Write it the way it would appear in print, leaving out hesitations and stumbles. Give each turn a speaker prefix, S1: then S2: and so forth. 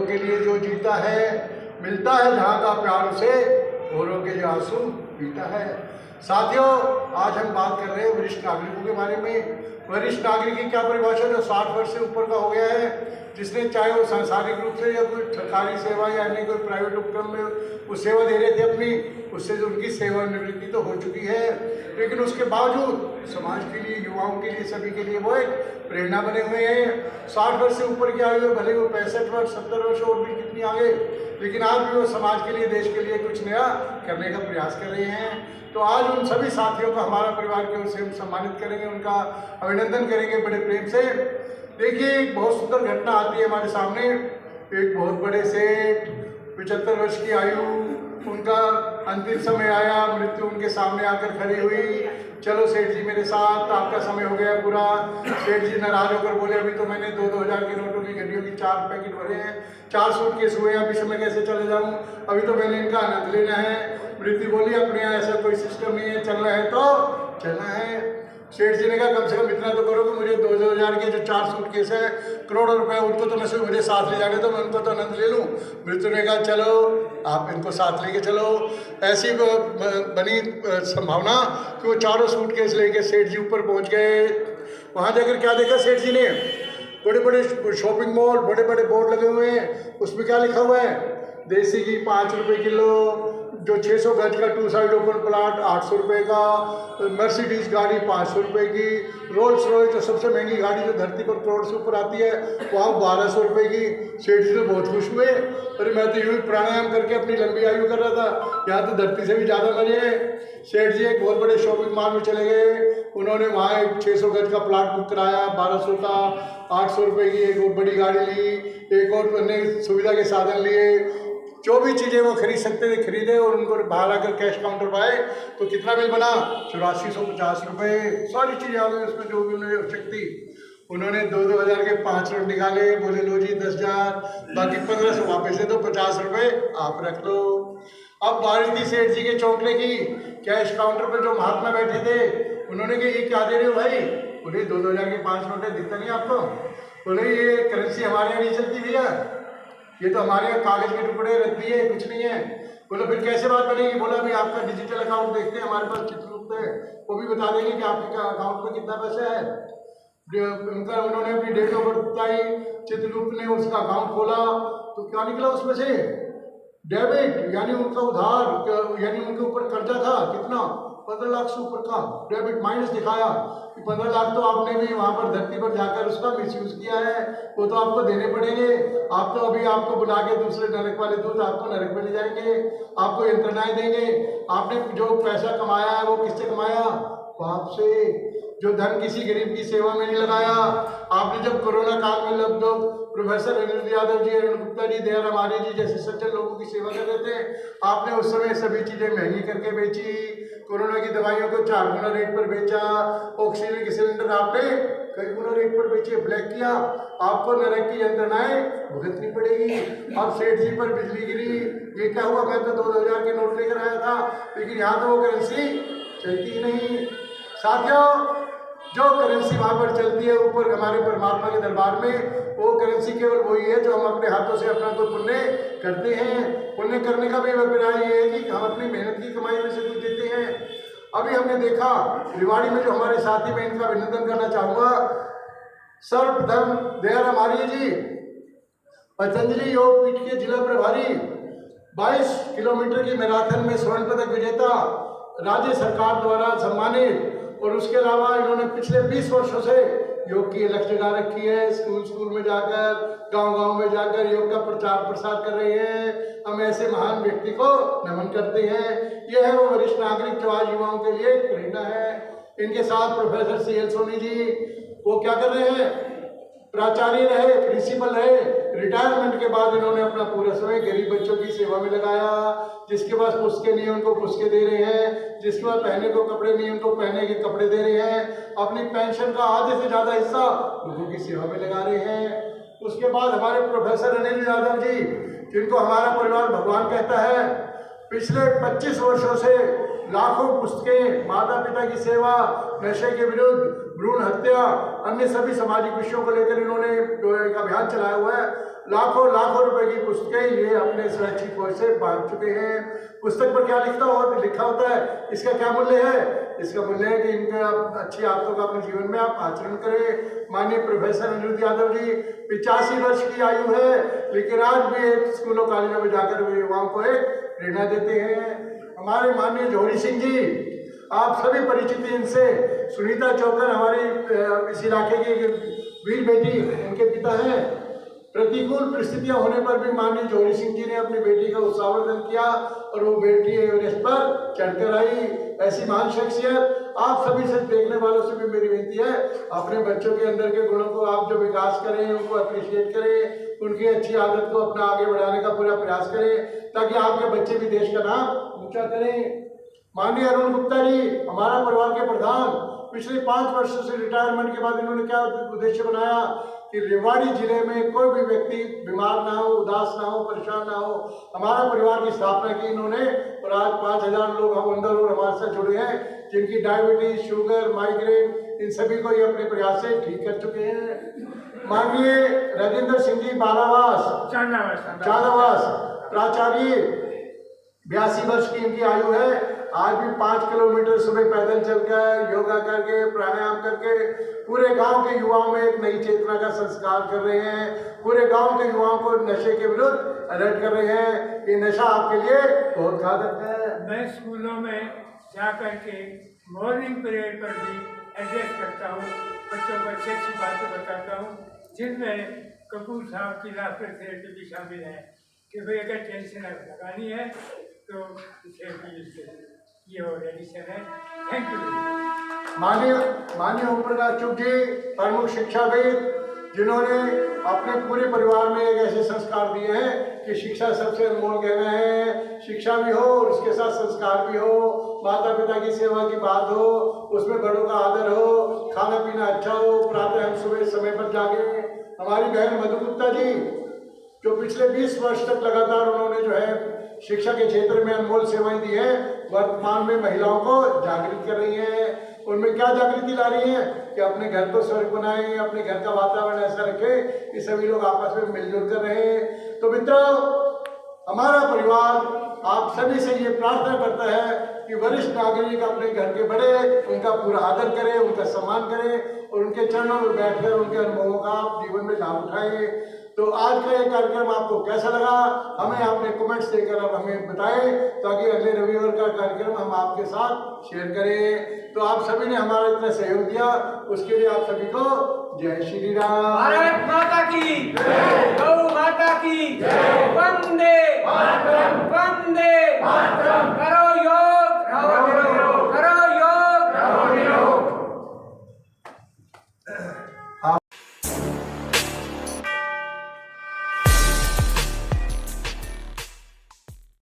S1: के लिए जो जीता है, मिलता है जहाँ का प्यार उसे, औरों के जो आंसू पीता है। साथियों, आज हम बात कर रहे हैं वरिष्ठ नागरिकों के बारे में। वरिष्ठ नागरिक की क्या परिभाषा? जो 60 वर्ष से ऊपर का हो गया है, जिसने चाहे वो सांसारिक रूप से या कोई सरकारी सेवा या अन्य कोई प्राइवेट उपक्रम में वो सेवा दे रहे थे अपनी, उससे जो उनकी सेवानिवृत्ति तो हो चुकी है, लेकिन उसके बावजूद समाज के लिए, युवाओं के लिए, सभी के लिए वो एक प्रेरणा बने हुए हैं। 60 वर्ष से ऊपर के आयु में भले वो 65 वर्ष, 70 वर्ष और भी कितनी आगे, लेकिन आज भी वो समाज के लिए, देश के लिए कुछ नया करने का प्रयास कर रहे हैं। तो आज उन सभी साथियों का हमारा परिवार की ओर से हम सम्मानित करेंगे, उनका अभिनंदन करेंगे बड़े प्रेम से। देखिए, एक बहुत सुंदर घटना आती है हमारे सामने। एक बहुत बड़े सेठ, 75 वर्ष की आयु, उनका अंतिम समय आया, मृत्यु उनके सामने आकर खड़ी हुई। चलो सेठ जी मेरे साथ, आपका समय हो गया पूरा। सेठ जी नाराज होकर बोले, अभी तो मैंने 2-2000 के नोटों की घड़ियों की 4 पैकेट भरे हैं, 4 सूटकेस हुए हैं, अभी से मैं कैसे चले जाऊं? अभी तो मैंने इनका आनंद लेना है। मृत्यु बोली, अपने यहाँ ऐसा कोई सिस्टम नहीं है, चलना है तो चलना है। सेठ जी ने कहा, कम से कम इतना तो करो कि मुझे 2-2000 के जो 4 सूटकेस है, करोड़ों रुपए, उनको तो मैं मुझे साथ ले जाने दो, मैं उनको तो आनंद ले लूँ। मृत्यु ने कहा, चलो आप इनको साथ लेके चलो। ऐसी बनी संभावना कि वो 4 सूटकेस लेके सेठ जी ऊपर पहुंच गए। वहाँ जाकर क्या देखा सेठ जी ने? बड़े बड़े शॉपिंग मॉल, बड़े बड़े बोर्ड लगे हुए हैं, उसमें क्या लिखा हुआ है? देसी घी 5 रुपये किलो, जो 600 गज का 2 साइड ओपन प्लाट 800 रुपये का, मर्सिडीज गाड़ी 500 रुपये की, रोल्स रॉयस जो सबसे महंगी गाड़ी जो धरती पर करोड़ से ऊपर आती है, वहाँ 1200 रुपये की। सेठ जी तो बहुत खुश हुए, अरे मैं तो यूँ प्राणायाम करके अपनी लंबी आयु कर रहा था, यहाँ तो धरती से भी ज़्यादा मजे हैं। सेठ जी एक बहुत बड़े शॉपिंग मॉल में चले गए, उन्होंने वहाँ एक 600 गज का प्लाट बुक कराया 1200 का, 800 रुपये की एक और बड़ी गाड़ी ली, एक और अन्य सुविधा के साधन लिए। जो भी चीज़ें वो खरीद सकते थे खरीदे, और उनको बाहर आकर कैश काउंटर पर आए तो कितना बिल बना? 8450 रुपये। सारी चीज़ें आ गई उसमें, जो भी उन्हें आवश्यक थी। उन्होंने 2-2000 के 5 नोट निकाले, बोले लो जी 10,000, बाकी 1500 वापस दे दो, 50 रुपये आप रख लो। अब बारी थी सेठ जी के चौंकने की। कैश काउंटर पर जो महात्मा बैठे थे, उन्होंने कहा, ये क्या दे रहे हो भाई? बोले 2-2000 के 5 नोट है, दिखता नहीं आपको? बोले ये करेंसी हमारे यहाँ नहीं चलती भैया, ये तो हमारे यहाँ कागज के टुकड़े रद्दी है, कुछ नहीं है। बोला फिर कैसे बात बनेगी? बोला अभी आपका डिजिटल अकाउंट देखते हैं, हमारे पास चित्रगुप्त है, वो भी बता देंगे कि आपके अकाउंट में कितना पैसा है। उन्होंने अपनी डेट ऑफ बर्थ बताई, चित्रगुप्त ने उसका अकाउंट खोला तो क्या निकला उसमें से? डेबिट, यानी उनका उधार, यानी उनके ऊपर कर्जा था कितना? 15 लाख से ऊपर का डेबिट। माइनस दिखाया कि 15 लाख तो आपने भी वहाँ पर धरती पर जाकर उसका मिसयूज किया है, वो तो आपको देने पड़ेंगे। आप तो अभी आपको बुला के दूसरे नरक वाले दूत आपको नरक में ले जाएंगे, आपको यंत्रणाएं देंगे। आपने जो पैसा कमाया है वो किससे कमाया? पाप से। जो धन किसी गरीब की सेवा में नहीं लगाया। आपने जब कोरोना काल में लगभग प्रोफेसर अनिल यादव जी, अरुण गुप्ता जी, दयाराम आर्य जी जैसे सज्जन लोगों की सेवा कर रहे थे, आपने उस समय सभी चीजें महंगी करके बेची। कोरोना की दवाइयों को 4 गुना रेट पर बेचा, ऑक्सीजन के सिलेंडर आपने कई गुना रेट पर बेचे, ब्लैक किया। आपको नरक की यंत्रणाएं भुगतनी पड़ेगी। अब सेठ जी पर बिजली गिरी, ये क्या हुआ? मैं तो 2-2000 के नोट लेकर आया था, लेकिन यहाँ तो वो करेंसी चलती ही नहीं। साथियों, जो करेंसी वहाँ पर चलती है ऊपर हमारे परमात्मा के दरबार में, वो करेंसी केवल वही है जो हम अपने हाथों से अपना तो पुण्य करते हैं। पुण्य करने का भी अभिप्राय ये है कि हम अपनी मेहनत की कमाई में से कुछ देते हैं। अभी हमने देखा रिवाड़ी में जो हमारे साथी, मैं इनका अभिनंदन करना चाहूँगा, सर्वप्रथम दयाराम आर्य जी, पतंजलि योग पीठ के जिला प्रभारी, 22 किलोमीटर की मैराथन में स्वर्ण पदक विजेता, राज्य सरकार द्वारा सम्मानित, और उसके अलावा इन्होंने पिछले 20 वर्षों से योग की लक्ष्य लगा रखी है। स्कूल स्कूल में जाकर, गांव-गांव में जाकर योग का प्रचार प्रसार कर रहे हैं। हम ऐसे महान व्यक्ति को नमन करते हैं। यह है वो वरिष्ठ नागरिक जो आज युवाओं के लिए प्रेरणा है। इनके साथ प्रोफेसर CL सोनी जी, वो क्या कर रहे हैं? प्राचार्य रहे, प्रिंसिपल रहे। रिटायरमेंट के बाद इन्होंने अपना पूरा समय गरीब बच्चों की सेवा में लगाया। जिसके पास पुस्तकें नहीं उनको पुस्तकें दे रहे हैं, जिसके पास पहनने को कपड़े नहीं उनको पहनने के कपड़े दे रहे हैं। अपनी पेंशन का आधे से ज़्यादा हिस्सा लोगों की सेवा में लगा रहे हैं। उसके बाद हमारे प्रोफेसर अनिल यादव जी, जिनको हमारा परिवार भगवान कहता है, पिछले 25 वर्षों से लाखों पुस्तकें, माता पिता की सेवा, नशे के विरुद्ध, भ्रूण हत्या, अन्य सभी सामाजिक विषयों को लेकर इन्होंने एक अभियान चलाया हुआ है। लाखों लाखों रुपए की पुस्तकें ये अपने स्वैच्छिक कोष से बांट चुके हैं। पुस्तक पर क्या लिखा होता है, इसका क्या मूल्य है? इसका मूल्य है कि इनका अच्छी आदतों का अपने जीवन में आप आचरण करें। माननीय प्रोफेसर अनिरुद्ध यादव जी 85 वर्ष की आयु है, लेकिन आज भी स्कूलों कॉलेजों में जाकर युवाओं को एक प्रेरणा देते हैं। हमारे माननीय जौहरी सिंह जी, आप सभी परिचित हैं इनसे। सुनीता चौकर हमारी इस इलाके की वीर बेटी, उनके पिता हैं। प्रतिकूल परिस्थितियां होने पर भी माननीय जौहरी सिंह जी ने अपनी बेटी का उत्साहवर्धन किया और वो बेटी एवरेस्ट पर चढ़कर आई। ऐसी महान शख्सियत आप सभी से, देखने वालों से भी मेरी विनती है, अपने बच्चों के अंदर के गुणों को आप जो विकास करें, उनको अप्रिशिएट करें, उनकी अच्छी आदत को अपना आगे बढ़ाने का पूरा प्रयास करें, ताकि आपके बच्चे भी देश का नाम ऊंचा करें। माननीय अरुण गुप्ता जी, हमारा परिवार के प्रधान, पिछले 5 वर्षों से रिटायरमेंट के बाद इन्होंने क्या उद्देश्य बनाया कि रेवाड़ी जिले में कोई भी व्यक्ति बीमार ना हो, उदास ना हो, परेशान ना हो। हमारा परिवार की स्थापना की इन्होंने और आज 5000 लोग हम अंदर और हमारे साथ जुड़े हैं, जिनकी डायबिटीज, शुगर, माइग्रेन, इन सभी को ये अपने प्रयास से ठीक कर चुके हैं। माननीय राजेंद्र सिंह जी चांदावास प्राचार्य, 82 वर्ष की इनकी आयु है। आज भी 5 किलोमीटर सुबह पैदल चलकर, योगा करके, प्राणायाम करके पूरे गांव के युवाओं में एक नई चेतना का संस्कार कर रहे हैं। पूरे गांव के युवाओं को नशे के विरुद्ध अलर्ट कर रहे हैं कि नशा आपके लिए बहुत घातक है।
S2: मैं स्कूलों में जा करके मॉर्निंग पीरियड पर भी एड्रेस करता हूँ, बच्चों को अच्छी अच्छी बातें बताता हूँ, जिनमें कपूर साहब की लाफ्टर थेरेपी भी शामिल है कि भाई अगर टेंशन लगानी है तो ये और एडिशन है। Thank you.
S1: माननीय ओम प्रकाश चुग जी, प्रमुख शिक्षाविद, जिन्होंने अपने पूरे परिवार में एक ऐसे संस्कार दिए हैं कि शिक्षा सबसे अनमोल गहना है। शिक्षा भी हो और उसके साथ संस्कार भी हो, माता पिता की सेवा की बात हो, उसमें बड़ों का आदर हो, खाना पीना अच्छा हो, प्रातः हम सुबह समय पर जागे। हमारी बहन मधु गुप्ता जी, जो पिछले 20 वर्ष तक लगातार उन्होंने जो है शिक्षा के क्षेत्र में अनमोल सेवाएं दी है, वर्तमान में महिलाओं को जागृत कर रही हैं। उनमें क्या जागृति ला रही है कि अपने घर को स्वर्ग बनाएं, अपने घर का वातावरण ऐसा रखें कि सभी लोग आपस में मिलजुल कर रहें। तो मित्रों, हमारा परिवार आप सभी से ये प्रार्थना करता है कि वरिष्ठ नागरिक अपने घर के बड़े, उनका पूरा आदर करें, उनका सम्मान करें और उनके चरणों में बैठकर उनके अनुभवों का आप जीवन में लाभ उठाएं। तो आज का ये कार्यक्रम आपको कैसा लगा, हमें आपने कमेंट्स देकर अब हमें बताएं, ताकि अगले रविवार का कार्यक्रम हम आपके साथ शेयर करें। तो आप सभी ने हमारा इतना सहयोग दिया, उसके लिए आप सभी को जय श्री राम।
S3: भारत माता की जय, गौ माता की जय, वंदे मातरम, वंदे मातरम।